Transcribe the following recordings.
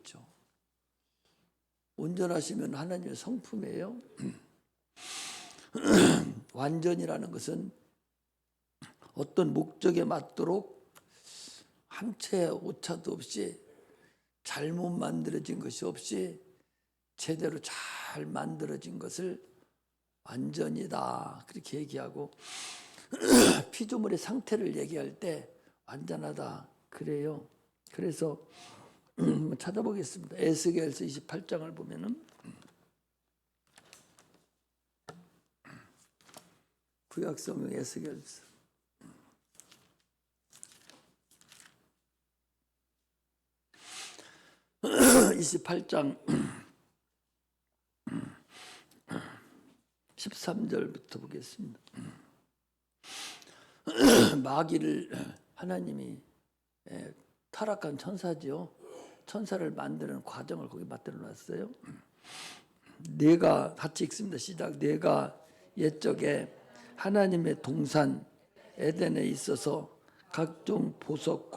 그렇죠. 온전하시면 하나님의 성품이에요. 완전이라는 것은 어떤 목적에 맞도록 한 채 오차도 없이 잘못 만들어진 것이 없이 제대로 잘 만들어진 것을 완전이다 그렇게 얘기하고 피조물의 상태를 얘기할 때 완전하다 그래요. 그래서 찾아보겠습니다. 에스겔서 28장을 보면은 구약성경 에스겔서 28장 13절부터 보겠습니다. 마귀를 하나님이 타락한 천사지요. 천사를 만드는 과정을 거기 만들어 놨어요. 내가 같이 읽습니다. 시작. 내가 옛적에 하나님의 동산 에덴에 있어서 각종 보석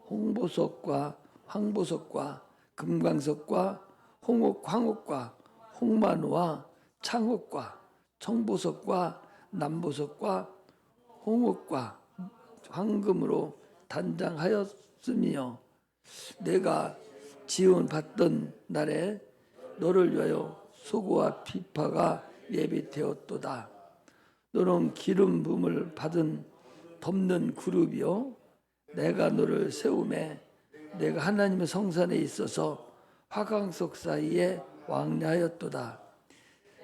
홍보석과 황보석과 금광석과 황옥과 홍마누와 창옥과 청보석과 남보석과 홍옥과 황금으로 단장하였으며 내가 지원 받던 날에 너를 위하여 소고와 비파가 예비되었도다. 너는 기름 부음을 받은 덮는 그룹이요 내가 너를 세우매 내가 하나님의 성산에 있어서 화강석 사이에 왕래하였도다.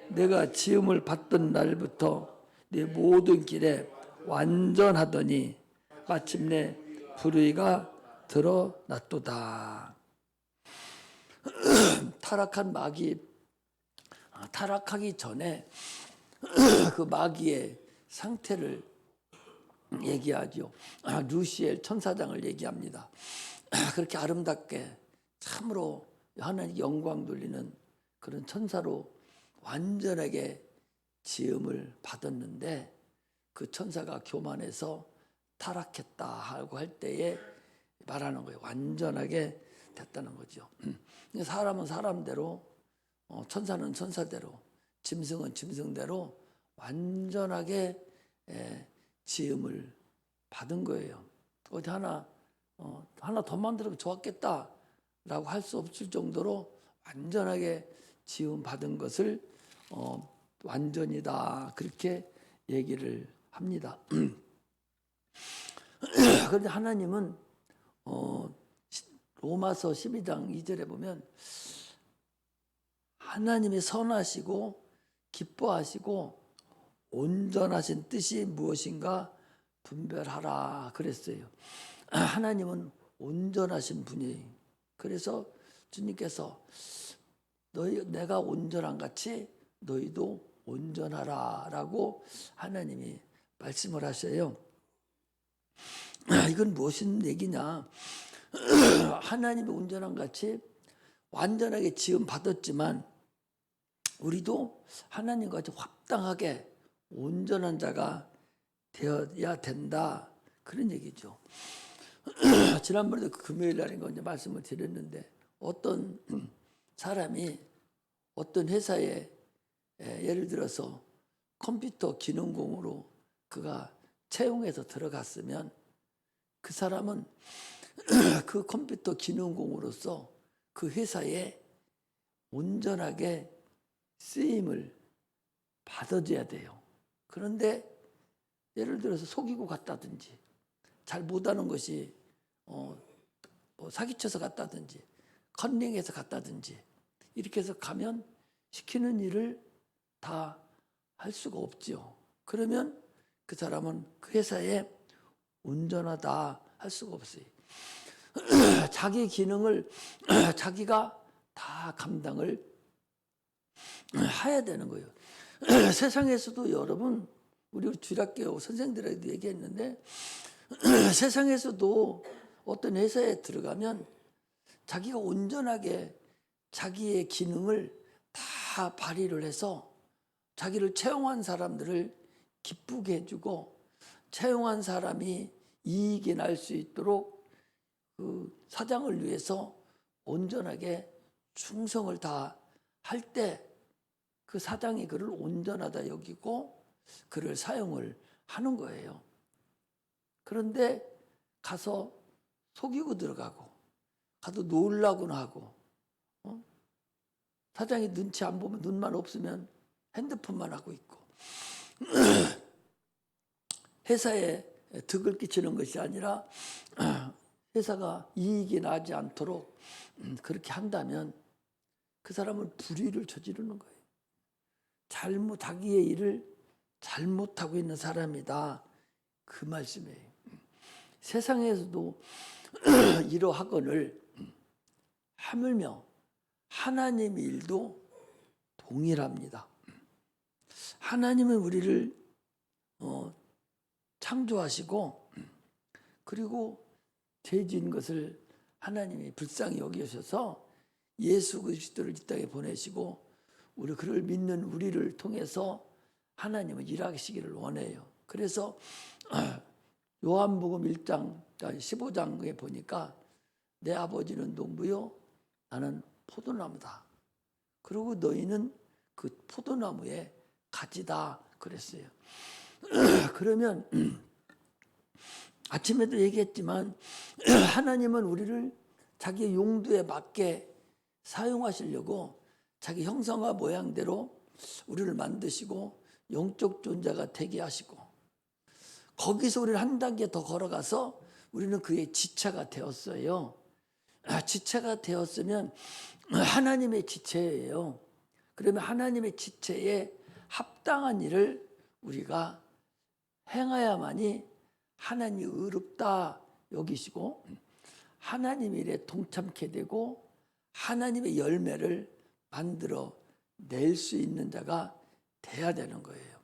내가 지음을 받던 날부터 네 모든 길에 완전하더니 마침내 불의가 드러났도다. 타락한 마귀, 타락하기 전에 그 마귀의 상태를 얘기하죠. 루시엘 천사장을 얘기합니다. 그렇게 아름답게 참으로 하나님 영광 돌리는 그런 천사로 완전하게 지음을 받았는데 그 천사가 교만해서 타락했다 하고 할 때에 말하는 거예요. 완전하게 됐다는 거죠. 사람은 사람대로, 천사는 천사대로, 짐승은 짐승대로 완전하게 지음을 받은 거예요. 어디 하나 더 만들면 좋았겠다라고 할 수 없을 정도로 완전하게 지음 받은 것을 완전이다 그렇게 얘기를 합니다. 그런데 하나님은 로마서 12장 2절에 보면 하나님이 선하시고 기뻐하시고 온전하신 뜻이 무엇인가 분별하라 그랬어요. 하나님은 온전하신 분이에요. 그래서 주님께서 내가 온전한 같이 너희도 온전하라 라고 하나님이 말씀을 하셔요. 이건 무슨 얘기냐. 하나님이 온전한 같이 완전하게 지음 받았지만 우리도 하나님과 같이 합당하게 온전한 자가 되어야 된다 그런 얘기죠. 지난번에도 금요일 날인가 이제 말씀을 드렸는데 어떤 사람이 어떤 회사에 예를 들어서 컴퓨터 기능공으로 그가 채용해서 들어갔으면 그 사람은 그 컴퓨터 기능공으로서 그 회사에 온전하게 쓰임을 받아줘야 돼요. 그런데 예를 들어서 속이고 갔다든지 잘 못하는 것이 사기쳐서 갔다든지 컨닝해서 갔다든지 이렇게 해서 가면 시키는 일을 다 할 수가 없죠. 그러면 그 사람은 그 회사에 온전하다 할 수가 없어요. 자기 기능을 자기가 다 감당을 해야 되는 거예요. 세상에서도 여러분 우리 주일학교 선생들에게도 얘기했는데 세상에서도 어떤 회사에 들어가면 자기가 온전하게 자기의 기능을 다 발휘를 해서 자기를 채용한 사람들을 기쁘게 해주고 채용한 사람이 이익이 날 수 있도록 그 사장을 위해서 온전하게 충성을 다 할 때 그 사장이 그를 온전하다 여기고 그를 사용을 하는 거예요. 그런데 가서 속이고 들어가고 가도 놀라고나 하고 사장이 눈치 안 보면 눈만 없으면 핸드폰만 하고 있고 회사에 득을 끼치는 것이 아니라 회사가 이익이 나지 않도록 그렇게 한다면 그 사람은 불의를 저지르는 거예요. 자기의 일을 잘못하고 있는 사람이다. 그 말씀이에요. 세상에서도 이러하거늘 하물며 하나님의 일도 동일합니다. 하나님은 우리를 창조하시고 그리고 죄 지은 것을 하나님이 불쌍히 여기셔서 예수 그리스도를 이 땅에 보내시고 그를 믿는 우리를 통해서 하나님은 일하시기를 원해요. 그래서 요한복음 1장 15장에 보니까 내 아버지는 농부요 나는 포도나무다. 그리고 너희는 그 포도나무의 가지다 그랬어요. 그러면 아침에도 얘기했지만 하나님은 우리를 자기의 용도에 맞게 사용하시려고 자기 형상과 모양대로 우리를 만드시고 영적 존재가 되게 하시고 거기서 우리를 한 단계 더 걸어가서 우리는 그의 지체가 되었어요. 지체가 되었으면 하나님의 지체예요. 그러면 하나님의 지체에 합당한 일을 우리가 행해야만이 하나님이 의롭다 여기시고 하나님의 일에 동참케 되고 하나님의 열매를 만들어 낼 수 있는 자가 돼야 되는 거예요.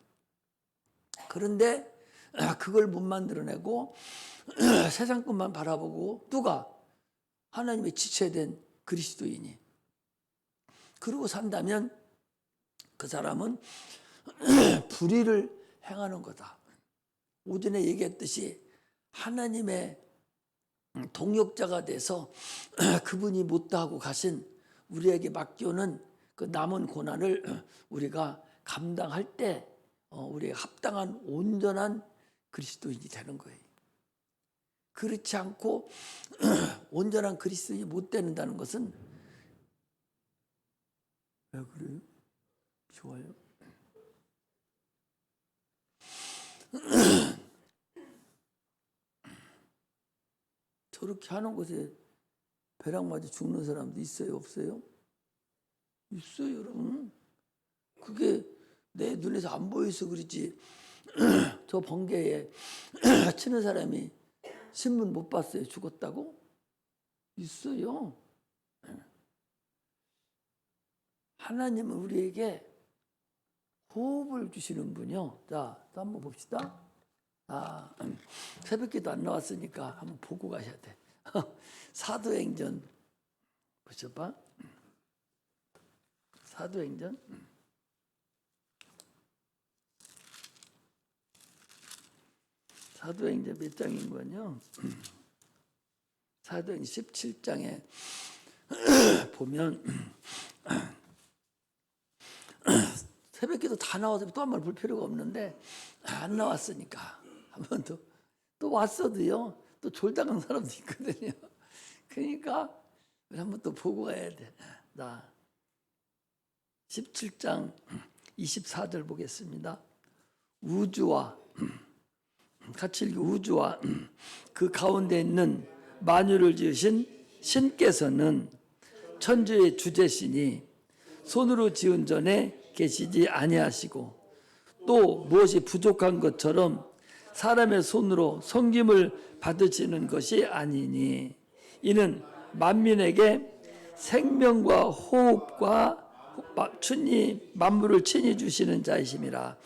그런데 그걸 못 만들어내고 세상 것만 바라보고 누가 하나님의 지체된 그리스도인이 그러고 산다면 그 사람은 불의를 행하는 거다. 오전에 얘기했듯이 하나님의 동역자가 돼서 그분이 못다하고 가신 우리에게 맡겨오는 그 남은 고난을 우리가 감당할 때 우리의 합당한 온전한 그리스도인이 되는 거예요. 그렇지 않고 온전한 그리스도인이 못 되는다는 것은 왜 그래요? 좋아요. 저렇게 하는 곳에 벼락 맞아 죽는 사람도 있어요, 없어요? 있어요, 여러분. 그게 내 눈에서 안 보여서 그렇지. 저 번개에 치는 사람이 신문 못 봤어요, 죽었다고? 있어요. 하나님은 우리에게 호흡을 주시는 분이요. 자, 또 한번 봅시다. 새벽기도 안 나왔으니까 한번 보고 가셔야 돼. 사도행전 보셔봐. 사도행전 몇 장인 거요? 사도행전 17장에 보면 새벽기도 다 나와서 또 한 번 볼 필요가 없는데 안 나왔으니까 한 번 또 왔어도요 또 졸당한 사람도 있거든요. 그러니까 한번 또 보고 가야 돼. 나 17장 24절 보겠습니다. 우주와 같이 읽고 우주와 그 가운데 있는 만유를 지으신 신께서는 천주의 주제시니 손으로 지은 전에 계시지 아니하시고 또 무엇이 부족한 것처럼 사람의 손으로 섬김을 받으시는 것이 아니니 이는 만민에게 생명과 호흡과 만물을 친히 주시는 자이심이라.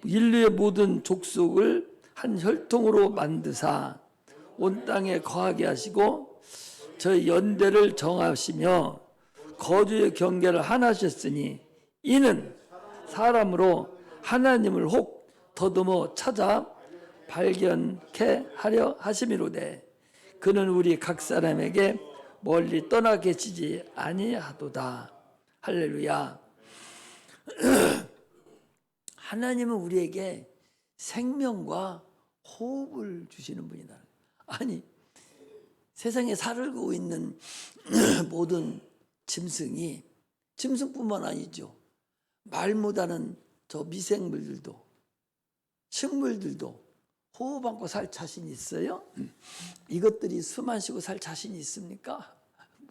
인류의 모든 족속을 한 혈통으로 만드사 온 땅에 거하게 하시고 저희 연대를 정하시며 거주의 경계를 하나셨으니 이는 사람으로 하나님을 혹 더듬어 찾아 발견케 하려 하심이로되 그는 우리 각 사람에게 멀리 떠나 계시지 아니하도다. 할렐루야. 하나님은 우리에게 생명과 호흡을 주시는 분이다. 아니, 세상에 살고 있는 모든 짐승뿐만 아니죠. 말 못하는 저 미생물들도, 식물들도 호흡 안고 살 자신 있어요? 이것들이 숨 안 쉬고 살 자신이 있습니까?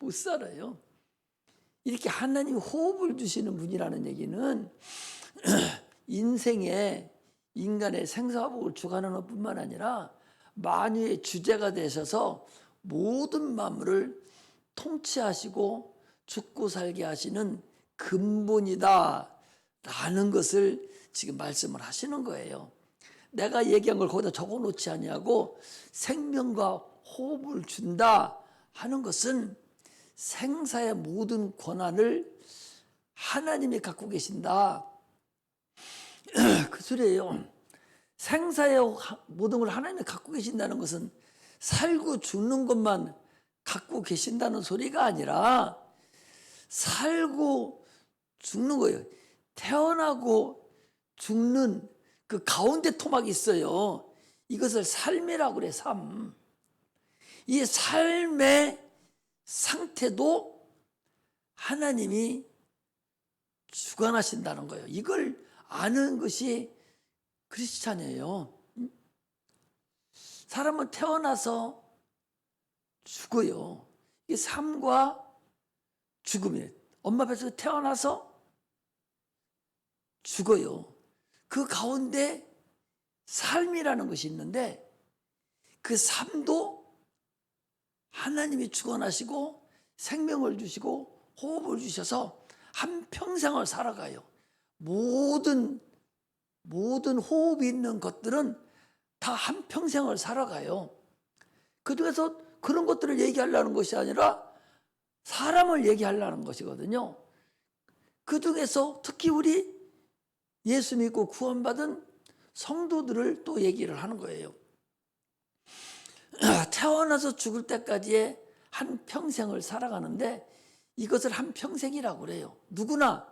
못 살아요. 이렇게 하나님이 호흡을 주시는 분이라는 얘기는 인생에 인간의 생사복을 주관하는 뿐만 아니라 만유의 주제가 되셔서 모든 만물을 통치하시고 죽고 살게 하시는 근본이다 라는 것을 지금 말씀을 하시는 거예요. 내가 얘기한 걸 거기다 적어놓지 아니하고 생명과 호흡을 준다 하는 것은 생사의 모든 권한을 하나님이 갖고 계신다. 그 소리예요. 생사의 모든 걸 하나님이 갖고 계신다는 것은 살고 죽는 것만 갖고 계신다는 소리가 아니라 살고 죽는 거예요. 태어나고 죽는 그 가운데 토막이 있어요. 이것을 삶이라고 그래, 삶. 이 삶의 상태도 하나님이 주관하신다는 거예요. 이걸 아는 것이 크리스찬이에요. 사람은 태어나서 죽어요. 이게 삶과 죽음이에요. 엄마 뱃속에 태어나서 죽어요. 그 가운데 삶이라는 것이 있는데 그 삶도 하나님이 주관하시고 생명을 주시고 호흡을 주셔서 한평생을 살아가요. 모든 호흡이 있는 것들은 다 한평생을 살아가요. 그중에서 그런 것들을 얘기하려는 것이 아니라 사람을 얘기하려는 것이거든요. 그중에서 특히 우리 예수 믿고 구원받은 성도들을 또 얘기를 하는 거예요. 태어나서 죽을 때까지의 한평생을 살아가는데 이것을 한평생이라고 그래요. 누구나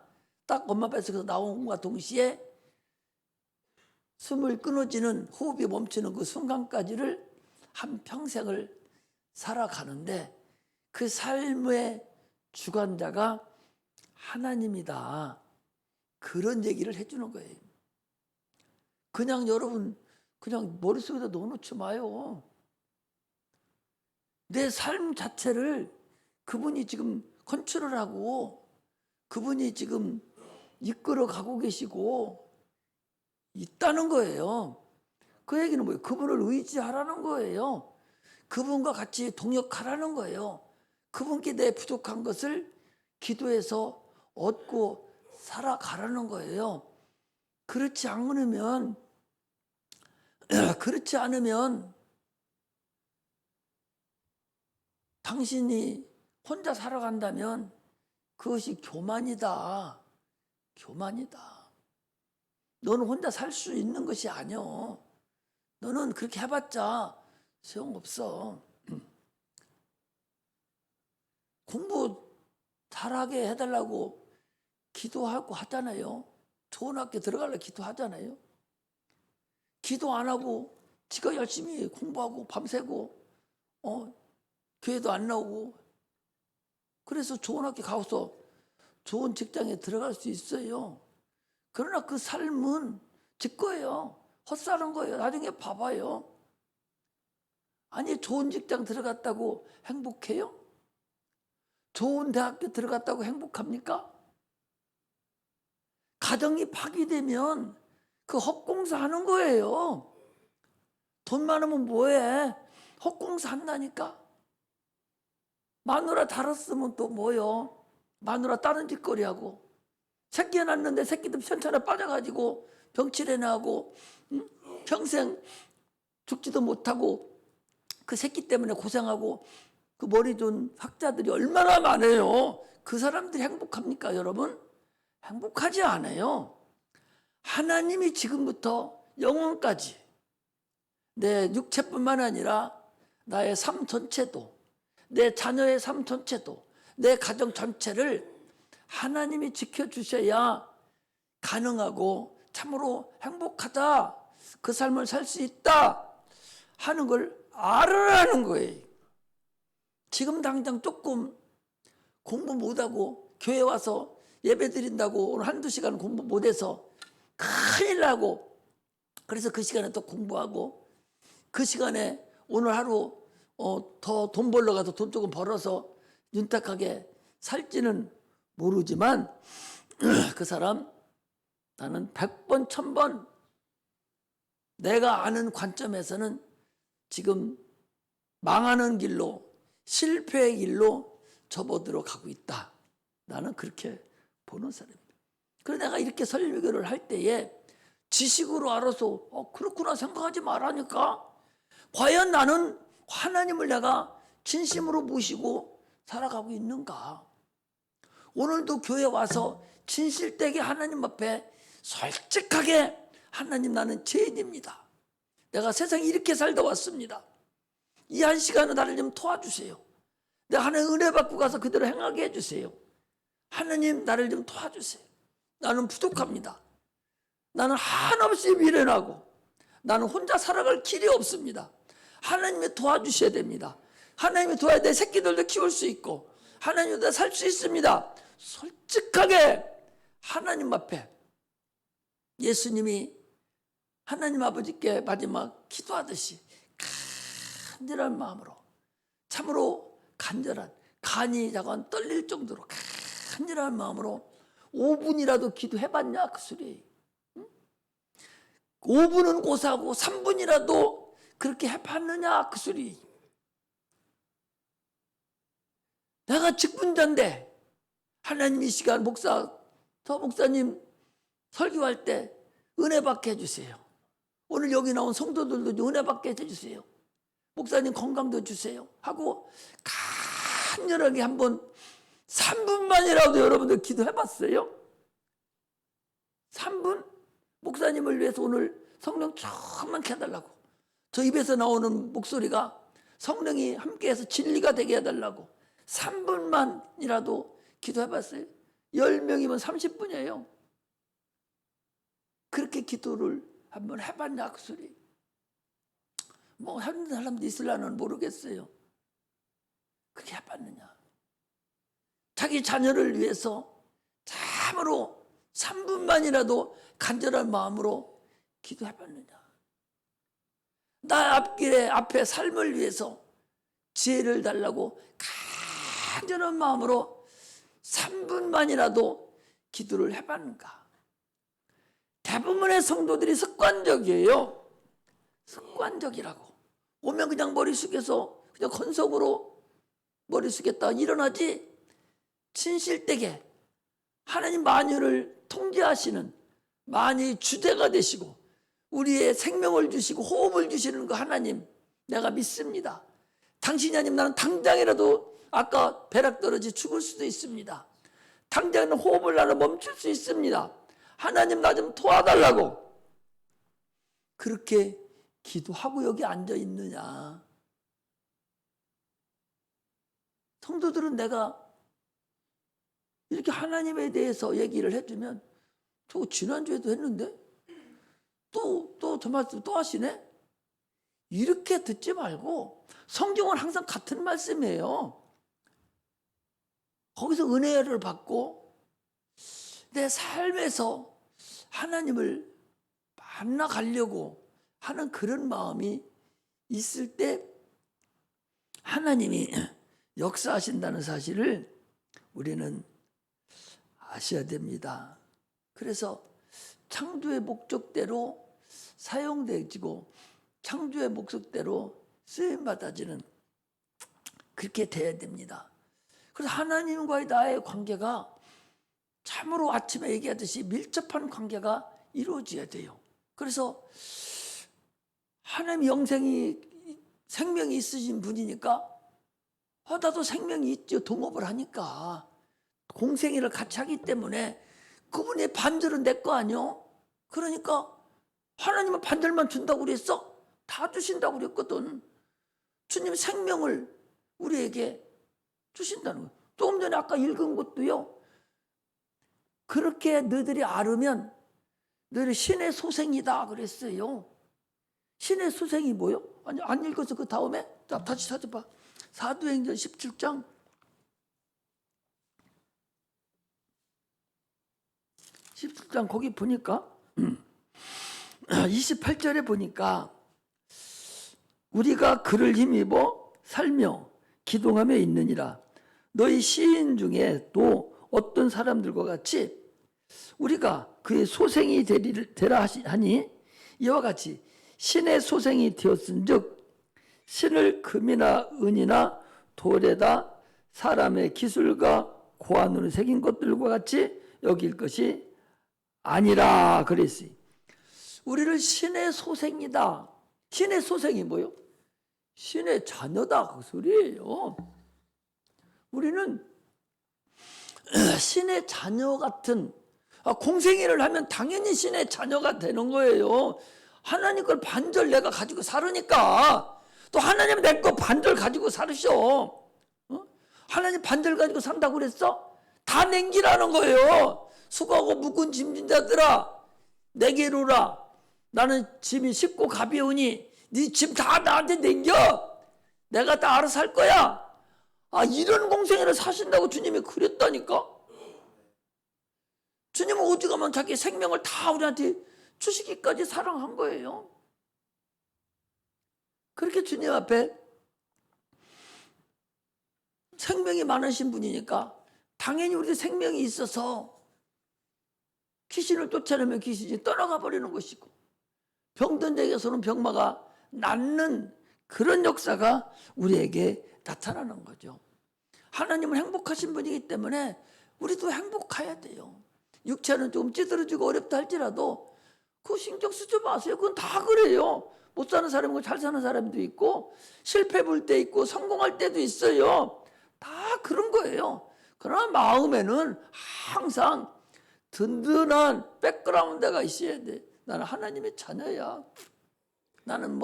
딱 엄마 뱃속에서 나온과 동시에 숨을 끊어지는 호흡이 멈추는 그 순간까지를 한평생을 살아가는데 그 삶의 주관자가 하나님이다. 그런 얘기를 해주는 거예요. 그냥 여러분 그냥 머릿속에다 넣어놓지 마요. 내 삶 자체를 그분이 지금 컨트롤하고 그분이 지금 이끌어 가고 계시고 있다는 거예요. 그 얘기는 뭐예요? 그분을 의지하라는 거예요. 그분과 같이 동역하라는 거예요. 그분께 내 부족한 것을 기도해서 얻고 살아가라는 거예요. 그렇지 않으면 당신이 혼자 살아간다면 그것이 교만이다. 교만이다. 너는 혼자 살 수 있는 것이 아니오. 너는 그렇게 해봤자 소용없어. 공부 잘하게 해달라고 기도하고 하잖아요. 좋은 학교 들어가려고 기도하잖아요. 기도 안 하고 지가 열심히 공부하고 밤새고 교회도 안 나오고 그래서 좋은 학교 가서 좋은 직장에 들어갈 수 있어요. 그러나 그 삶은 지 거예요. 헛사는 거예요. 나중에 봐봐요. 아니 좋은 직장 들어갔다고 행복해요? 좋은 대학교 들어갔다고 행복합니까? 가정이 파기되면 그 헛공사 하는 거예요. 돈 많으면 뭐해? 헛공사 한다니까. 마누라 달았으면 또 뭐요? 마누라 다른 짓거리 하고 새끼 낳았는데 새끼들 편찮에 빠져가지고 병치레나 하고 평생 죽지도 못하고 그 새끼 때문에 고생하고 그 머리 좋은 학자들이 얼마나 많아요. 그 사람들이 행복합니까 여러분? 행복하지 않아요. 하나님이 지금부터 영원까지 내 육체뿐만 아니라 나의 삶 전체도 내 자녀의 삶 전체도, 내 가정 전체를 하나님이 지켜주셔야 가능하고 참으로 행복하다, 그 삶을 살 수 있다 하는 걸 알으라는 거예요. 지금 당장 조금 공부 못하고 교회 와서 예배 드린다고 오늘 한두 시간 공부 못해서 큰일 나고, 그래서 그 시간에 또 공부하고, 그 시간에 오늘 하루 더 돈 벌러 가서 돈 조금 벌어서 윤택하게 살지는 모르지만 그 사람, 나는 100번 1000번 내가 아는 관점에서는 지금 망하는 길로, 실패의 길로 접어들어 가고 있다. 나는 그렇게 보는 사람입니다. 그래서 내가 이렇게 설교를 할 때에 지식으로 알아서 그렇구나 생각하지 말라니까. 과연 나는 하나님을 내가 진심으로 모시고 살아가고 있는가? 오늘도 교회 와서 진실되게 하나님 앞에 솔직하게, 하나님 나는 죄인입니다. 내가 세상에 이렇게 살다 왔습니다. 이 한 시간은 나를 좀 도와주세요. 내가 하나님 은혜 받고 가서 그대로 행하게 해주세요. 하나님 나를 좀 도와주세요. 나는 부족합니다. 나는 한없이 미련하고 나는 혼자 살아갈 길이 없습니다. 하나님이 도와주셔야 됩니다. 하나님이 도와야 내 새끼들도 키울 수 있고 하나님도 살 수 있습니다. 솔직하게 하나님 앞에, 예수님이 하나님 아버지께 마지막 기도하듯이 간절한 마음으로, 참으로 간절한, 간이 자관 떨릴 정도로 간절한 마음으로 5분이라도 기도해봤냐 그 소리. 5분은 고사하고 3분이라도 그렇게 해봤느냐 그 소리. 내가 직분자인데 하나님 이 시간 저 목사님 설교할 때 은혜 받게 해주세요. 오늘 여기 나온 성도들도 은혜 받게 해주세요. 목사님 건강도 주세요 하고 간절하게 한번 3분만이라도 여러분들 기도해봤어요? 3분? 목사님을 위해서 오늘 성령 충만케 해달라고, 저 입에서 나오는 목소리가 성령이 함께해서 진리가 되게 해달라고 3분만이라도 기도해봤어요? 10명이면 30분이에요. 그렇게 기도를 한번 해봤냐 그 소리. 뭐 하는 사람도 있으려는 모르겠어요. 그렇게 해봤느냐. 자기 자녀를 위해서 참으로 3분만이라도 간절한 마음으로 기도해봤느냐. 나 앞에 삶을 위해서 지혜를 달라고 간절한 마음으로 3분만이라도 기도를 해봤는가. 대부분의 성도들이 습관적이에요. 습관적이라고. 오면 그냥 머릿속에서 그냥 건석으로 머릿속에다 일어나지, 진실되게 하나님 만유를 통제하시는, 만유의 주제가 되시고 우리의 생명을 주시고 호흡을 주시는 그 하나님 내가 믿습니다. 당신이 아니면 나는 당장이라도 아까 벼락 떨어지 죽을 수도 있습니다. 당장은 호흡을 나는 멈출 수 있습니다. 하나님 나 좀 도와달라고 그렇게 기도하고 여기 앉아 있느냐. 성도들은 내가 이렇게 하나님에 대해서 얘기를 해주면 저거 지난주에도 했는데 또 저 말씀 또 하시네? 이렇게 듣지 말고 성경은 항상 같은 말씀이에요. 거기서 은혜를 받고 내 삶에서 하나님을 만나가려고 하는 그런 마음이 있을 때 하나님이 역사하신다는 사실을 우리는 아셔야 됩니다. 그래서 창조의 목적대로 사용되지고 창조의 목적대로 쓰임받아지는 그렇게 돼야 됩니다. 그래서 하나님과의 나의 관계가 참으로 아침에 얘기하듯이 밀접한 관계가 이루어져야 돼요. 그래서 하나님 생명이 있으신 분이니까 나도 생명이 있죠. 동업을 하니까 공생애를 같이 하기 때문에 그분의 반절은 내 거 아니요. 그러니까 하나님은 반절만 준다고 그랬어? 다 주신다고 그랬거든. 주님 생명을 우리에게 주신다는 거예요. 조금 전에 아까 읽은 것도요. 그렇게 너희들이 알으면 너희들 신의 소생이다 그랬어요. 신의 소생이 뭐요? 아니, 안 읽어서 그 다음에 다시 찾아봐. 사도행전 17장 17장 거기 보니까 28절에 보니까 우리가 그를 힘입어 살며 기동하며 있느니라. 너희 시인 중에 또 어떤 사람들과 같이 우리가 그의 소생이 되라 하니 이와 같이 신의 소생이 되었은즉 신을 금이나 은이나 돌에다 사람의 기술과 고안으로 새긴 것들과 같이 여길 것이 아니라 그랬으니 우리를 신의 소생이다. 신의 소생이 뭐요? 신의 자녀다 그 소리예요. 우리는 신의 자녀 같은 공생애를 하면 당연히 신의 자녀가 되는 거예요. 하나님 걸 반절 내가 가지고 살으니까 또 하나님은 내 거 반절 가지고 살으셔. 하나님 반절 가지고 산다고 그랬어? 다 냉기라는 거예요. 수고하고 무거운 짐진 자들아 내게로 오라. 나는 짐이 쉽고 가벼우니 네 짐 다 나한테 냉겨. 내가 다 알아서 할 거야. 이런 공생애를 사신다고 주님이 그랬다니까. 주님은 오죽하면 자기 생명을 다 우리한테 주시기까지 사랑한 거예요. 그렇게 주님 앞에 생명이 많으신 분이니까 당연히 우리 생명이 있어서 귀신을 쫓아내면 귀신이 떠나가 버리는 것이고 병든 자에게서는 병마가 낫는 그런 역사가 우리에게 나타나는 거죠. 하나님은 행복하신 분이기 때문에 우리도 행복해야 돼요. 육체는 좀 찌들어지고 어렵다 할지라도 그거 신경 쓰지 마세요. 그건 다 그래요. 못 사는 사람이고 잘 사는 사람도 있고 실패 볼 때 있고 성공할 때도 있어요. 다 그런 거예요. 그러나 마음에는 항상 든든한 백그라운드가 있어야 돼. 나는 하나님의 자녀야. 나는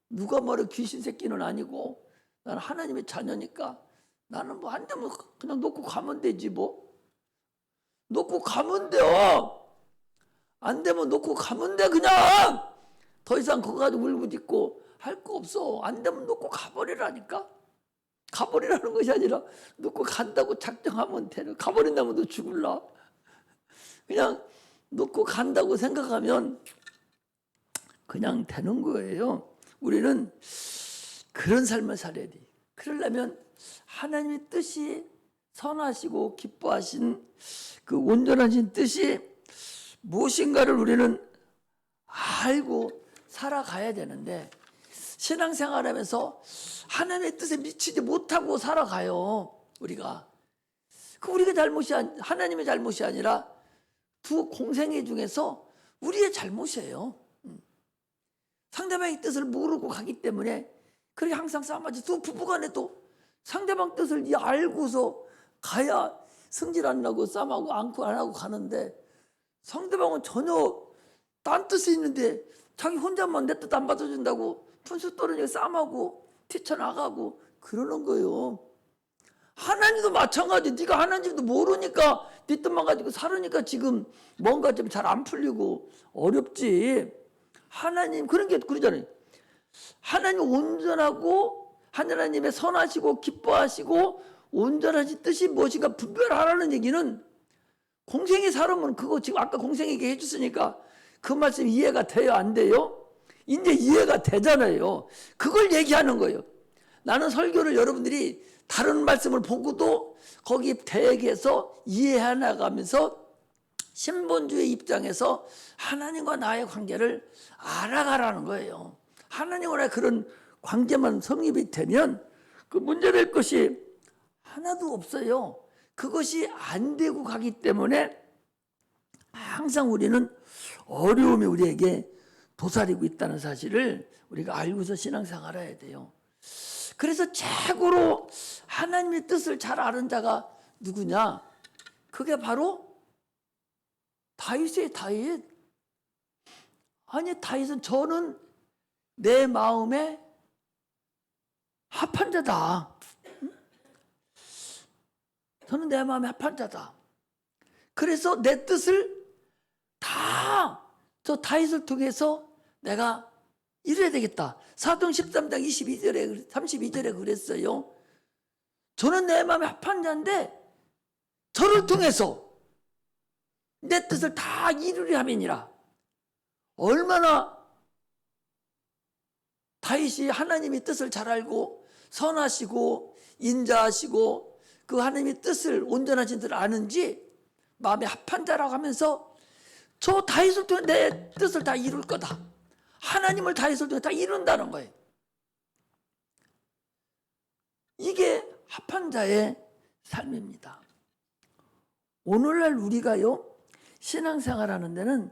누가 뭐래 귀신 새끼는 아니고 나는 하나님의 자녀니까 나는 안 되면 그냥 놓고 가면 되지 뭐. 놓고 가면 돼요. 안 되면 놓고 가면 돼 그냥. 더 이상 그거 가지고 울부짖고 할 거 없어. 안 되면 놓고 가버리라니까. 가버리라는 것이 아니라 놓고 간다고 작정하면 돼. 가버린다면 너 죽을라. 그냥 놓고 간다고 생각하면 그냥 되는 거예요. 우리는 그런 삶을 살아야 돼. 그러려면 하나님의 뜻이 선하시고 기뻐하신 그 온전하신 뜻이 무엇인가를 우리는 알고 살아가야 되는데 신앙생활하면서 하나님의 뜻에 미치지 못하고 살아가요. 우리가 잘못이 하나님의 잘못이 아니라 두 공생애 중에서 우리의 잘못이에요. 상대방의 뜻을 모르고 가기 때문에 그렇게 항상 싸움하지. 두 부부간에도 상대방 뜻을 알고서 가야 성질 안 나고 싸움하고 않고 안 하고 가는데 상대방은 전혀 딴 뜻이 있는데 자기 혼자만 내 뜻 안 받아준다고 분수 떨어지고 싸움하고 튀쳐나가고 그러는 거예요. 하나님도 마찬가지. 네가 하나님도 모르니까 네 뜻만 가지고 살으니까 지금 뭔가 좀 잘 안 풀리고 어렵지. 하나님 그런 게 그러잖아요. 하나님 온전하고 하나님의 선하시고 기뻐하시고 온전하신 뜻이 무엇인가 분별하라는 얘기는 공생이 살으면 그거 지금 아까 공생에게 해줬으니까 그 말씀 이해가 돼요 안 돼요? 이제 이해가 되잖아요. 그걸 얘기하는 거예요. 나는 설교를 여러분들이 다른 말씀을 보고도 거기 대역해서 이해해 나가면서 신본주의 입장에서 하나님과 나의 관계를 알아가라는 거예요. 하나님과 나의 그런 관계만 성립이 되면 그 문제될 것이 하나도 없어요. 그것이 안 되고 가기 때문에 항상 우리는 어려움이 우리에게 도사리고 있다는 사실을 우리가 알고서 신앙생활을 해야 돼요. 그래서 최고로 하나님의 뜻을 잘 아는 자가 누구냐? 그게 바로 다윗이에요. 다윗. 아니 다윗은 저는 내 마음에 합한 자다. 저는 내 마음에 합한 자다. 그래서 내 뜻을 다 저 다윗을 통해서 내가 이래야 되겠다. 사도행 13장 32절에 그랬어요. 저는 내 마음에 합한 자인데 저를 통해서 내 뜻을 다 이루려 함이니라. 얼마나 다윗이 하나님의 뜻을 잘 알고 선하시고 인자하시고 그 하나님의 뜻을 온전하신 뜻을 아는지 마음에 합한 자라고 하면서 저 다윗을 통해 내 뜻을 다 이룰 거다. 하나님을 다윗을 통해 다 이룬다는 거예요. 이게 합한 자의 삶입니다. 오늘날 우리가요, 신앙생활 하는 데는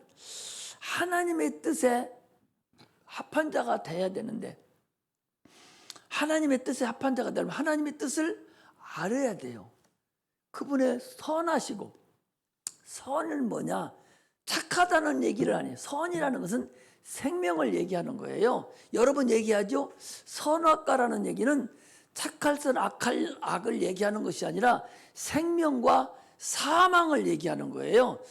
하나님의 뜻에 합한 자가 돼야 되는데, 하나님의 뜻에 합한 자가 되려면 하나님의 뜻을 알아야 돼요. 그분의 선하시고, 선은 뭐냐? 착하다는 얘기를 안 해요. 선이라는 것은 생명을 얘기하는 거예요. 여러 번 얘기하죠. 선악과라는 얘기는 착할 선 악을 얘기하는 것이 아니라 생명과 사망을 얘기하는 거예요.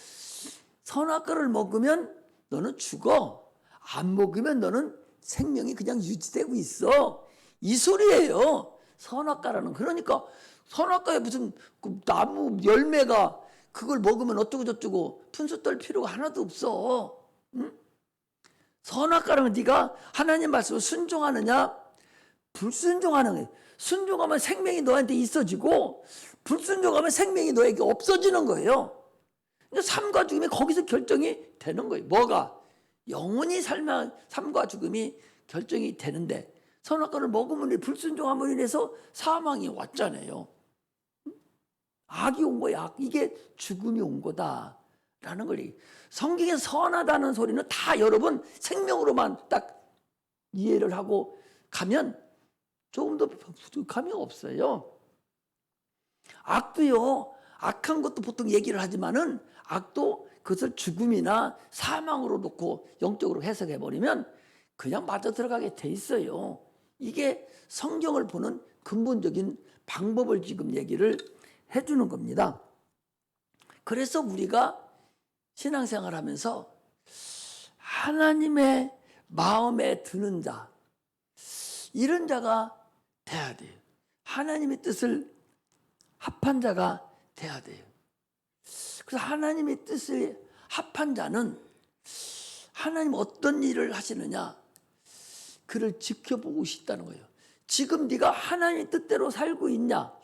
선악과를 먹으면 너는 죽어. 안 먹으면 너는 생명이 그냥 유지되고 있어. 이 소리예요. 선악과라는. 그러니까 선악과에 무슨 그 나무 열매가 그걸 먹으면 어쩌고 저쩌고 푼수 떨 필요가 하나도 없어. 응? 선악과라는 네가 하나님 말씀을 순종하느냐 불순종하는 거예요. 순종하면 생명이 너한테 있어지고 불순종하면 생명이 너에게 없어지는 거예요. 삶과 죽음이 거기서 결정이 되는 거예요. 뭐가? 영원히 삶과 죽음이 결정이 되는데 선악과를 먹으면 불순종함으로 인해서 사망이 왔잖아요. 악이 온 거야. 이게 죽음이 온 거다라는 걸. 성경에 선하다는 소리는 다 여러분 생명으로만 딱 이해를 하고 가면 조금 더 부족함이 없어요. 악도요. 악한 것도 보통 얘기를 하지만은 악도 그것을 죽음이나 사망으로 놓고 영적으로 해석해 버리면 그냥 맞아 들어가게 돼 있어요. 이게 성경을 보는 근본적인 방법을 지금 얘기를 해주는 겁니다. 그래서 우리가 신앙생활 하면서 하나님의 마음에 드는 자, 이런 자가 돼야 돼요. 하나님의 뜻을 합한 자가 돼야 돼요. 그래서 하나님의 뜻을 합한 자는 하나님 어떤 일을 하시느냐, 그를 지켜보고 싶다는 거예요. 지금 네가 하나님의 뜻대로 살고 있냐?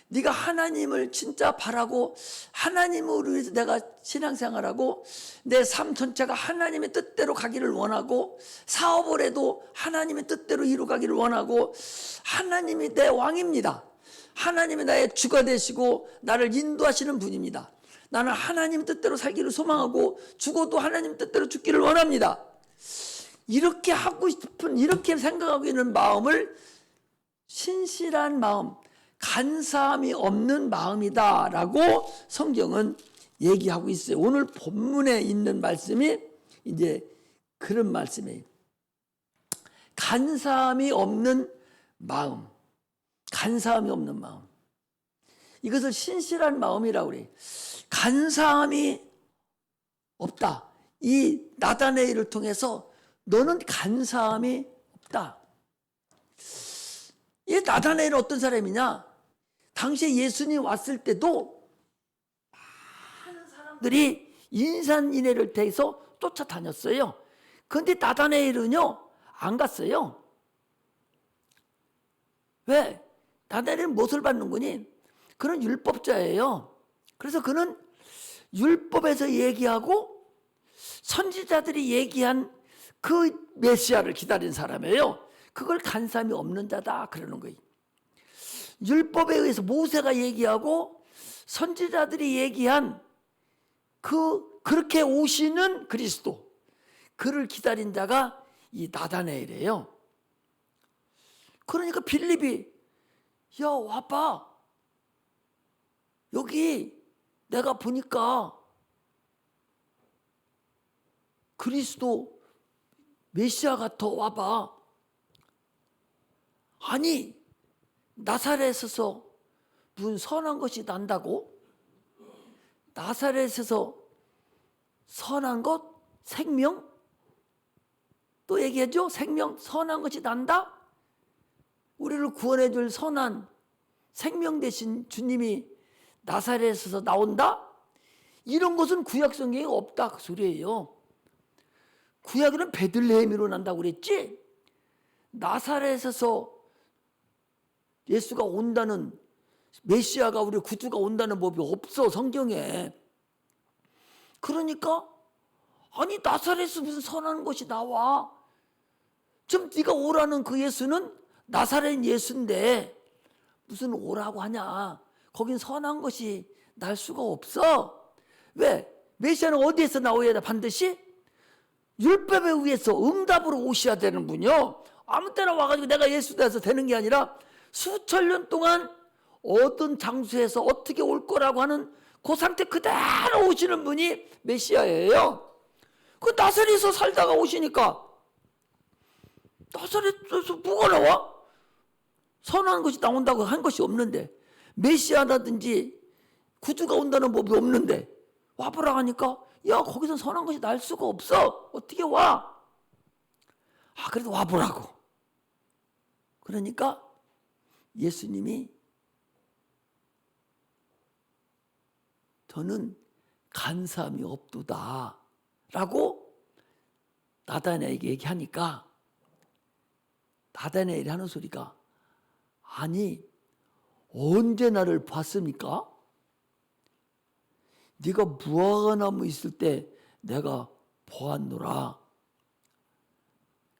네가 하나님을 진짜 바라고 하나님을 위해서 내가 신앙생활하고 내 삶 전체가 하나님의 뜻대로 가기를 원하고 사업을 해도 하나님의 뜻대로 이루가기를 원하고 하나님이 내 왕입니다. 하나님이 나의 주가 되시고 나를 인도하시는 분입니다. 나는 하나님 뜻대로 살기를 소망하고 죽어도 하나님 뜻대로 죽기를 원합니다. 이렇게 하고 싶은, 이렇게 생각하고 있는 마음을 신실한 마음, 간사함이 없는 마음이다라고 성경은 얘기하고 있어요. 오늘 본문에 있는 말씀이 이제 그런 말씀이에요. 간사함이 없는 마음, 간사함이 없는 마음. 이것을 신실한 마음이라고 그래요. 간사함이 없다. 이 나다네엘을 통해서 너는 간사함이 없다. 이 나다나엘은 어떤 사람이냐? 당시에 예수님 왔을 때도 많은 사람들이 인산인해를 대해서 쫓아다녔어요. 그런데 나다나엘은요, 안 갔어요. 왜? 나다나엘은 무엇을 받는 거니? 그는 율법자예요. 그래서 그는 율법에서 얘기하고 선지자들이 얘기한 그 메시아를 기다린 사람이에요. 그걸 간사함이 없는 자다 그러는 거예요. 율법에 의해서 모세가 얘기하고 선지자들이 얘기한 그렇게 오시는 그리스도, 그를 기다린 자가 이 나다나엘이에요. 그러니까 빌립이 야 와봐, 여기 내가 보니까 그리스도 메시아 같아, 와봐. 아니 나사렛에서 무슨 선한 것이 난다고? 나사렛에서 선한 것, 생명? 또 얘기하죠. 생명, 선한 것이 난다? 우리를 구원해 줄 선한 생명 대신 주님이 나사렛에서 나온다? 이런 것은 구약 성경에 없다 그 소리예요. 구약에는 베들레헴으로 난다고 그랬지. 나사렛에서 예수가 온다는, 메시아가 우리 구주가 온다는 법이 없어 성경에. 그러니까 아니 나사렛에서 무슨 선한 것이 나와. 지금 네가 오라는 그 예수는 나사렛 예수인데 무슨 오라고 하냐. 거긴 선한 것이 날 수가 없어. 왜? 메시아는 어디에서 나오어야 돼? 반드시 율법에 의해서 응답으로 오셔야 되는 분이요. 아무 때나 와가지고 내가 예수 돼서 되는 게 아니라 수천 년 동안 어떤 장소에서 어떻게 올 거라고 하는 그 상태 그대로 오시는 분이 메시아예요. 그 나사렛에서 살다가 오시니까 나사렛에서 뭐가 나와? 선한 것이 나온다고 한 것이 없는데, 메시아라든지 구주가 온다는 법이 없는데 와보라 하니까 야 거기서 선한 것이 날 수가 없어. 어떻게 와? 아 그래도 와보라고. 그러니까 예수님이 저는 간사함이 없도다 라고 나다나엘에게 얘기하니까 나다나엘이 하는 소리가 아니 언제 나를 봤습니까? 네가 무화과나무 있을 때 내가 보았노라.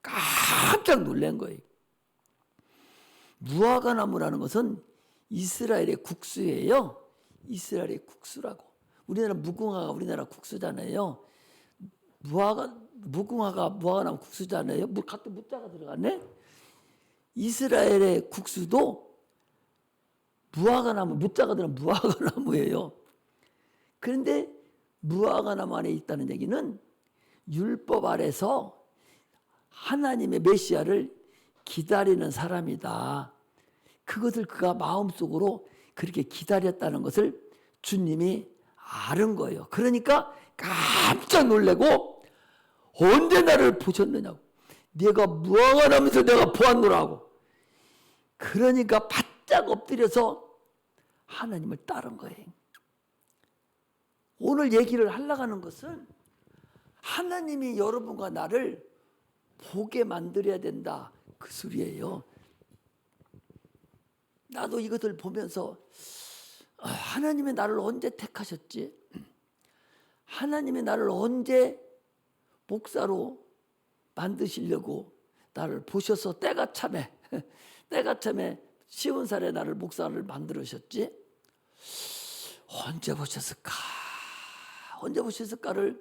깜짝 놀란 거예요. 무화과나무라는 것은 이스라엘의 국수예요. 이스라엘의 국수라고. 우리나라 무궁화가 우리나라 국수잖아요. 무궁화가 무화과나무 국수잖아요. 같은 무자가 들어갔네. 이스라엘의 국수도 무화과나무, 무자가 들어간 무화과나무예요. 그런데 무화과나무 안에 있다는 얘기는 율법 아래서 하나님의 메시아를 기다리는 사람이다. 그것을 그가 마음속으로 그렇게 기다렸다는 것을 주님이 아는 거예요. 그러니까 깜짝 놀래고 언제 나를 보셨느냐고. 네가 무화과나무에서 내가 보았노라고. 그러니까 바짝 엎드려서 하나님을 따른 거예요. 오늘 얘기를 하려고 하는 것은 하나님이 여러분과 나를 보게 만들어야 된다 그 소리예요. 나도 이것을 보면서 하나님이 나를 언제 택하셨지? 하나님이 나를 언제 목사로 만드시려고 나를 보셔서 때가 참에 쉬운 살에 나를 목사를 만들으셨지? 언제 보셨을까? 언제 보셨을까를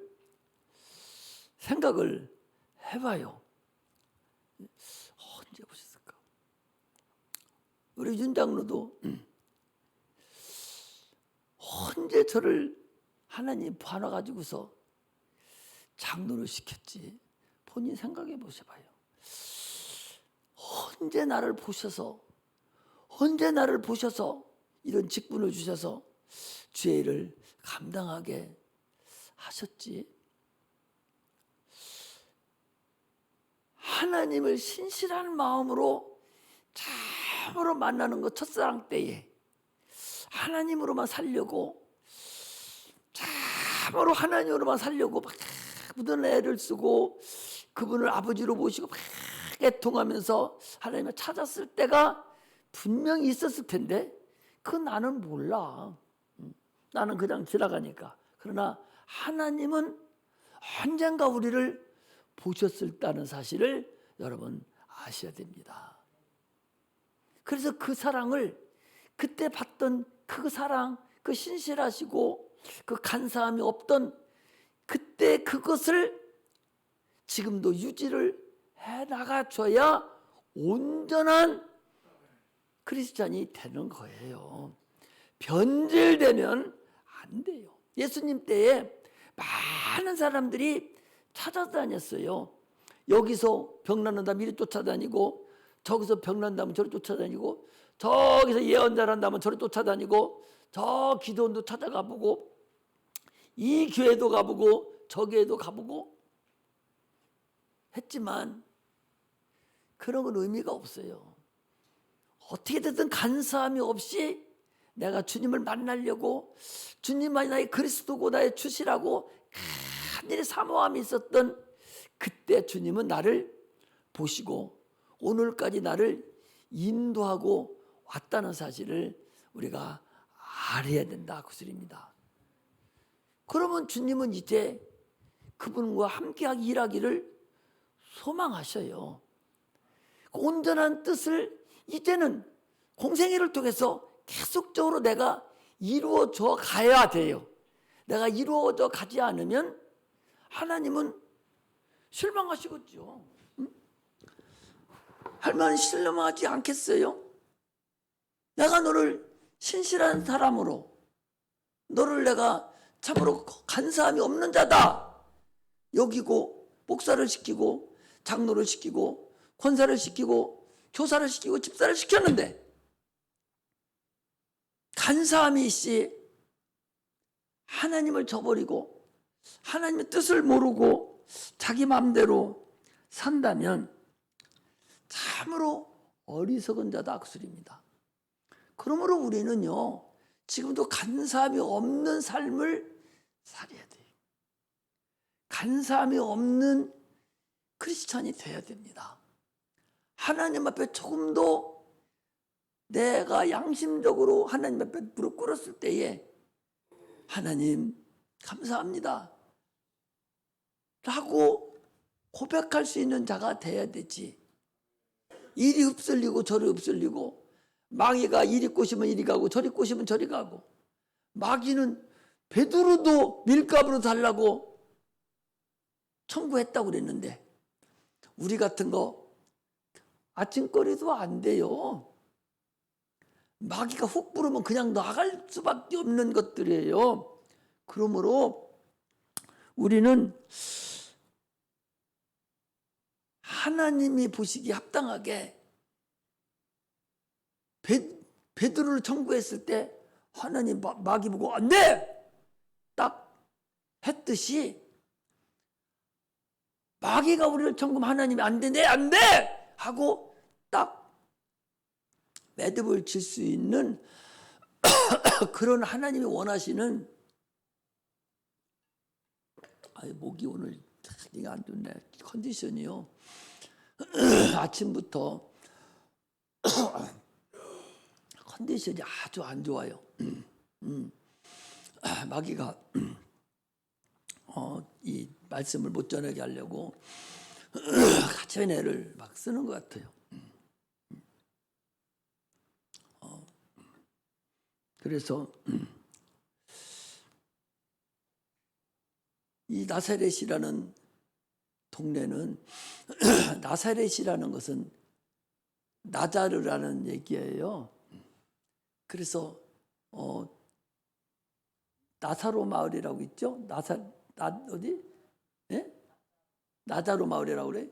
생각을 해봐요. 언제 보셨을까? 우리 윤 장로도 언제 저를 하나님 봐놔가지고서 장로를 시켰지? 본인 생각해 보셔봐요. 언제 나를 보셔서 이런 직분을 주셔서 주의 일을 감당하게 하셨지? 하나님을 신실한 마음으로 참으로 만나는 것, 첫사랑 때에 하나님으로만 살려고, 참으로 하나님으로만 살려고 막 묻은 애를 쓰고 그분을 아버지로 모시고 막 애통하면서 하나님을 찾았을 때가 분명히 있었을 텐데 그건 나는 몰라. 나는 그냥 지나가니까. 그러나 하나님은 언젠가 우리를 보셨었다는 사실을 여러분 아셔야 됩니다. 그래서 그 사랑을, 그때 봤던 그 사랑, 그 신실하시고 그 간사함이 없던 그때 그것을 지금도 유지를 해나가줘야 온전한 크리스찬이 되는 거예요. 변질되면 안 돼요. 예수님 때에 많은 사람들이 찾아다녔어요. 여기서 병난다면 이리 쫓아다니고, 저기서 병난다면 저리 쫓아다니고, 저기서 예언자를 한다면 저를 쫓아다니고 저 기도원도 찾아가 보고 이 교회도 가보고 저 교회도 가보고 했지만 그런 건 의미가 없어요. 어떻게 됐든 간사함이 없이 내가 주님을 만나려고 주님만이 나의 그리스도고 나의 주시라고 간절히 사모함이 있었던 그때 주님은 나를 보시고 오늘까지 나를 인도하고 왔다는 사실을 우리가 알아야 된다 그 소리입니다. 그러면 주님은 이제 그분과 함께 일하기를 소망하셔요. 그 온전한 뜻을 이제는 공생애를 통해서 계속적으로 내가 이루어져 가야 돼요. 내가 이루어져 가지 않으면 하나님은 실망하시겠죠. 하나님은 실망하지 않겠어요? 내가 너를 신실한 사람으로 너를 내가 참으로 간사함이 없는 자다 여기고 목사를 시키고 장로를 시키고 권사를 시키고 교사를 시키고 집사를 시켰는데 간사함이 있이 하나님을 저버리고 하나님의 뜻을 모르고 자기 마음대로 산다면 참으로 어리석은 자다 그 소리입니다. 그러므로 우리는요 지금도 간사함이 없는 삶을 살아야 돼요. 간사함이 없는 크리스찬이 돼야 됩니다. 하나님 앞에 조금도 내가 양심적으로 하나님 앞에 무릎 꿇었을 때에 하나님 감사합니다 라고 고백할 수 있는 자가 돼야 되지. 이리 흡슬리고 저리 흡슬리고 마귀가 이리 꼬시면 이리 가고 저리 꼬시면 저리 가고 마귀는 베드로도 밀가루로 달라고 청구했다고 그랬는데 우리 같은 거 아침거리도 안 돼요. 마귀가 훅 부르면 그냥 나갈 수밖에 없는 것들이에요. 그러므로 우리는 하나님이 보시기에 합당하게 베드로를 청구했을 때 하나님 마귀 보고 안 돼! 딱 했듯이 마귀가 우리를 청구하면 하나님이 안 돼! 네, 안 돼! 하고 딱 매듭을 칠 수 있는 그런 하나님이 원하시는 목이 오늘 이게 안 좋네. 컨디션이요. 아침부터 컨디션이 아주 안 좋아요. 마귀가 이 말씀을 못 전하게 하려고 가짜의 애를 막 쓰는 것 같아요. 그래서 이 나사렛이라는 동네는 나사렛이라는 것은 나자르라는 얘기예요. 그래서 나사로 마을이라고 있죠. 어디? 예? 나자로 마을이라고 그래.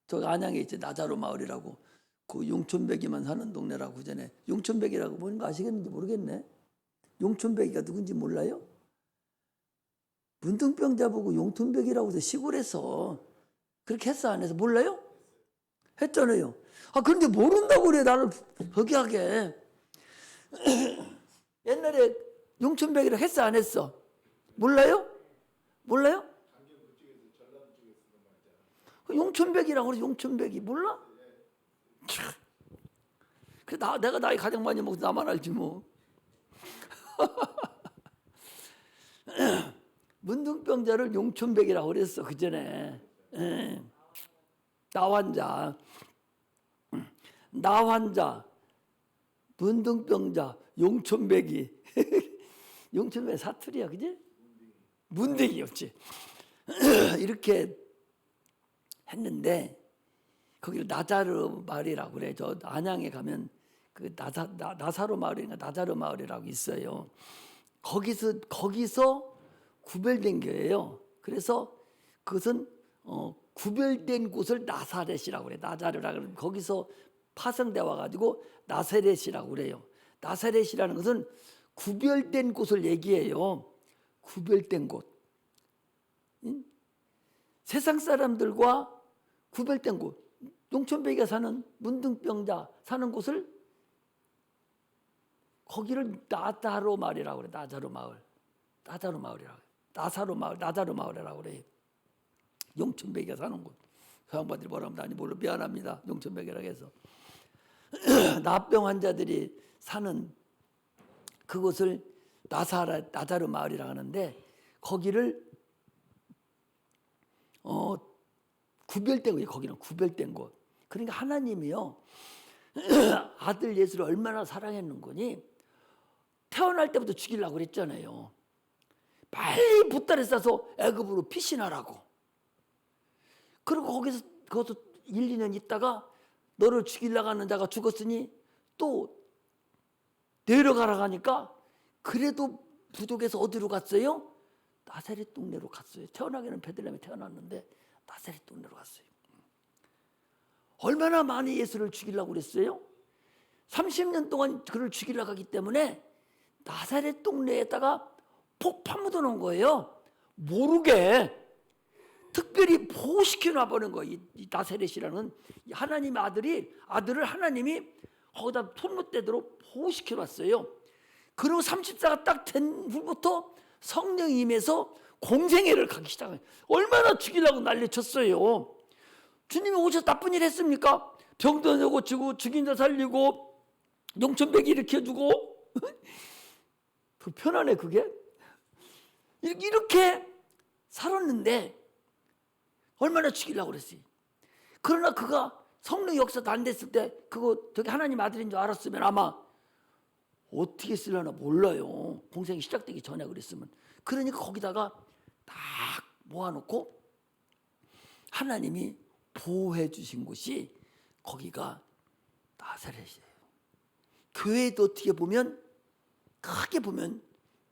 저 안양에 있죠. 나자로 마을이라고. 그 용촌백이만 사는 동네라고 전에. 용촌백이라고 뭔가 아시겠는지 모르겠네. 용촌백이가 누군지 몰라요? 문둥병자 보고 용촌백이라고 해서 시골에서 그렇게 했어 안 해서 몰라요? 했잖아요. 그런데 모른다고 그래 나를 거기하게. 옛날에 용촌백이라고 했어 안 했어? 몰라요? 몰라요? 용촌백이라고 그래. 용촌백이 몰라? 그래 내가 나이 가장 많이 먹어서 나만 알지 뭐. 문둥병자를 용촌백이라고 그랬어 그 전에. 나환자, 문둥병자, 용촌백이. 용촌백이 사투리야, 그지? 문둥이였지. 이렇게 했는데 거기를 나자르 마을이라고 그래. 저 안양에 가면 그 나사로 마을인가 나자르 마을이라고 있어요. 거기서 구별된 교회예요. 그래서 그것은 구별된 곳을 나사렛이라고 그래. 나자르라고 그래. 거기서 파생돼 와가지고 나사렛이라고 그래요. 나사렛이라는 것은 구별된 곳을 얘기해요. 구별된 곳. 세상 사람들과 구별된 곳. 농촌배기가 사는 문둥병자 사는 곳을 거기를 나자로 마을이라고 그래. 나자로 마을. 나자로 마을이라고. 나사로 마을, 나자로 마을이라고 그래. 농촌배기가 사는 곳. 그 양반들이 뭐라 하면 아니 몰라 미안합니다. 농촌배기라고 해서. 나병 환자들이 사는 그곳을 나자로 마을이라고 하는데 거기를 구별된 곳이에요. 거기는 구별된 곳. 그러니까 하나님이요. 아들 예수를 얼마나 사랑했는 거니 태어날 때부터 죽이려고 그랬잖아요. 빨리 보따리 싸서 애굽으로 피신하라고. 그리고 거기서 1, 2년 있다가 너를 죽이려고 하는 자가 죽었으니 또 내려가라고 하니까 그래도 부족해서 어디로 갔어요? 나사렛 동네로 갔어요. 태어나기는 베들레헴에 태어났는데 나사렛 동네로 갔어요. 얼마나 많이 예수를 죽이려고 그랬어요? 30년 동안 그를 죽이려고 하기 때문에 나사렛 동네에다가 폭파 묻어놓은 거예요. 모르게 특별히 보호시켜 놔버린 거예요. 이 나사렛이라는 하나님의 아들을 하나님이 거기다 손못대도록 보호시켜 놨어요. 그리고 30세가 딱 된 후부터 성령이 임해서 공생애를 가기 시작해요. 얼마나 죽이려고 난리쳤어요. 주님이 오셔서 나쁜 일 했습니까? 병든 고치고 죽인 자 살리고 농촌배기 일으켜주고 더 편하네 그게. 이렇게 살았는데 얼마나 죽이려고 그랬어요. 그러나 그가 성령 역사도 안 됐을 때 그거 저기 하나님 아들인 줄 알았으면 아마 어떻게 쓰려나 몰라요. 공생이 시작되기 전에 그랬으면. 그러니까 거기다가 딱 모아놓고 하나님이 보호해 주신 곳이 거기가 나사렛이에요. 교회도 어떻게 보면 크게 보면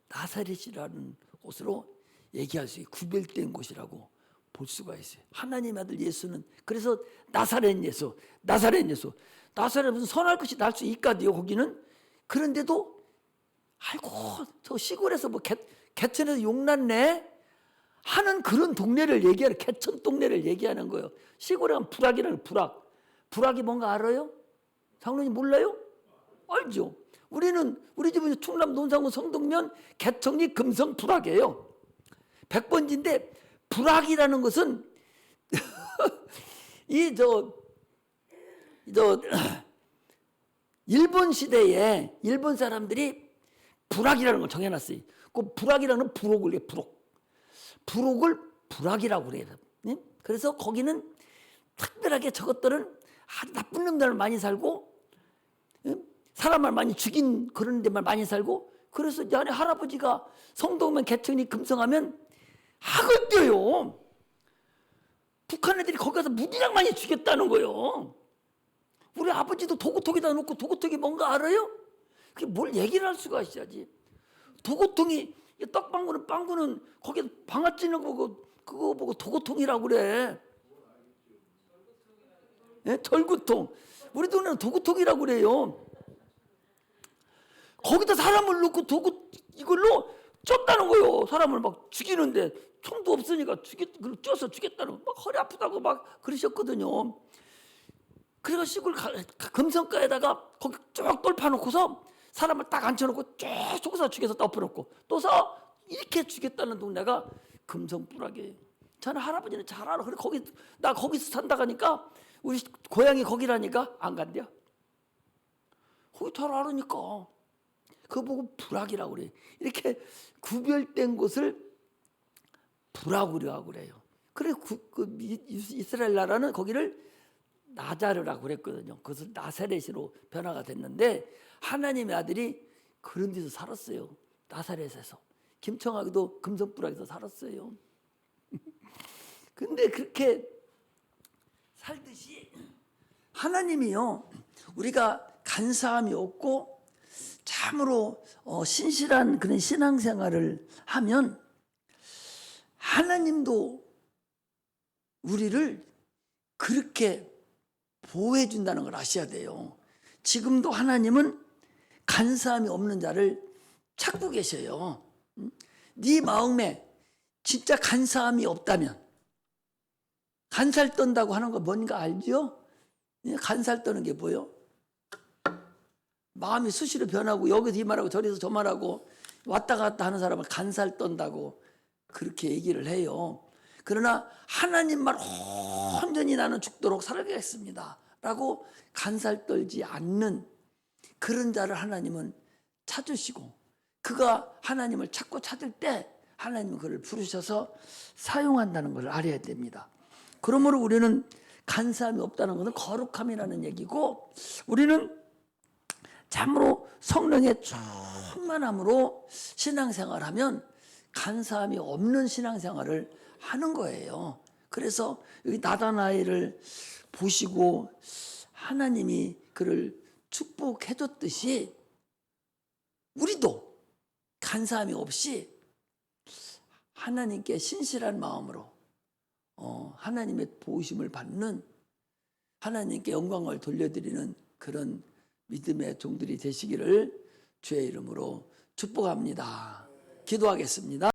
나사렛이라는 곳으로 얘기할 수 있어요. 구별된 곳이라고 볼 수가 있어요. 하나님 아들 예수는 그래서 나사렛 예수. 나사렛은 선할 것이 날 수 있까지요. 거기는. 그런데도 아이고 저 시골에서 뭐 개천에서 용났네 하는 그런 동네를 얘기하는 개천 동네를 얘기하는 거예요. 시골에 가면 부락이라는 부락이 뭔가 알아요? 장로님 몰라요? 알죠. 우리 집은 충남 논산구 성동면 개천리 금성 부락이에요. 100번지인데 부락이라는 것은 일본 시대에 일본 사람들이 부락이라는 걸 정해놨어요. 그 부락이라는 부록을 부록을 부락이라고 그래요. 그래서 거기는 특별하게 저것들은 아주 나쁜 놈들 많이 살고 사람을 많이 죽인 그런 데만 많이 살고 그래서 안에 할아버지가 성동면 개천이 금성하면 학을 뛰어요. 북한 애들이 거기 가서 무지랑 많이 죽였다는 거예요. 우리 아버지도 도구통에다 놓고 도구통이 뭔가 알아요? 그게 뭘 얘기를 할 수가 있어야지. 도구통이 빵구는 거기 방아 찌는 거 그거 보고 도구통이라고 그래. 네? 절구통. 우리 동네는 도구통이라고 그래요. 거기다 사람을 넣고 이걸로 쪘다는 거예요. 사람을 막 죽이는데 총도 없으니까 쪄서 죽였다는 거. 막 허리 아프다고 막 그러셨거든요. 그래서 시골 금성가에다가 거기 쭉 돌파놓고서 사람을 딱 앉혀놓고 쭉 속에서 죽여서 덮어놓고 또서 이렇게 죽였다는 동네가 금성부락이에요. 저는 할아버지는 잘 알아. 그래 나 거기서 산다 가니까 우리 고향이 거기라니까 안 간대요. 거기 잘 알으니까. 그거 보고 부락이라고 그래요. 이렇게 구별된 곳을 부락이라고 그래요. 그래 이스라엘 나라는 거기를 나자르라고 그랬거든요. 그것을 나사렛으로 변화가 됐는데 하나님의 아들이 그런 데서 살았어요. 나사렛에서. 김청하기도 금성부락에서 살았어요. 근데 그렇게 살듯이 하나님이요. 우리가 간사함이 없고 참으로 신실한 그런 신앙생활을 하면 하나님도 우리를 그렇게 보호해 준다는 걸 아셔야 돼요. 지금도 하나님은 간사함이 없는 자를 찾고 계셔요. 네 마음에 진짜 간사함이 없다면, 간살 떤다고 하는 거 뭔가 알죠? 간살 떠는 게 뭐예요? 마음이 수시로 변하고 여기서 이 말하고 저기서 저 말하고 왔다 갔다 하는 사람을 간살 떤다고 그렇게 얘기를 해요. 그러나 하나님 말 온전히 나는 죽도록 살아가겠습니다 라고 간살 떨지 않는 그런 자를 하나님은 찾으시고, 그가 하나님을 찾고 찾을 때 하나님은 그를 부르셔서 사용한다는 것을 알아야 됩니다. 그러므로 우리는 간사함이 없다는 것은 거룩함이라는 얘기고, 우리는 참으로 성령의 충만함으로 신앙생활하면 간사함이 없는 신앙생활을 하는 거예요. 그래서 여기 나다나엘을 보시고 하나님이 그를 축복해 줬듯이 우리도 간사함이 없이 하나님께 신실한 마음으로 하나님의 보호심을 받는, 하나님께 영광을 돌려드리는 그런 믿음의 종들이 되시기를 주의 이름으로 축복합니다. 기도하겠습니다.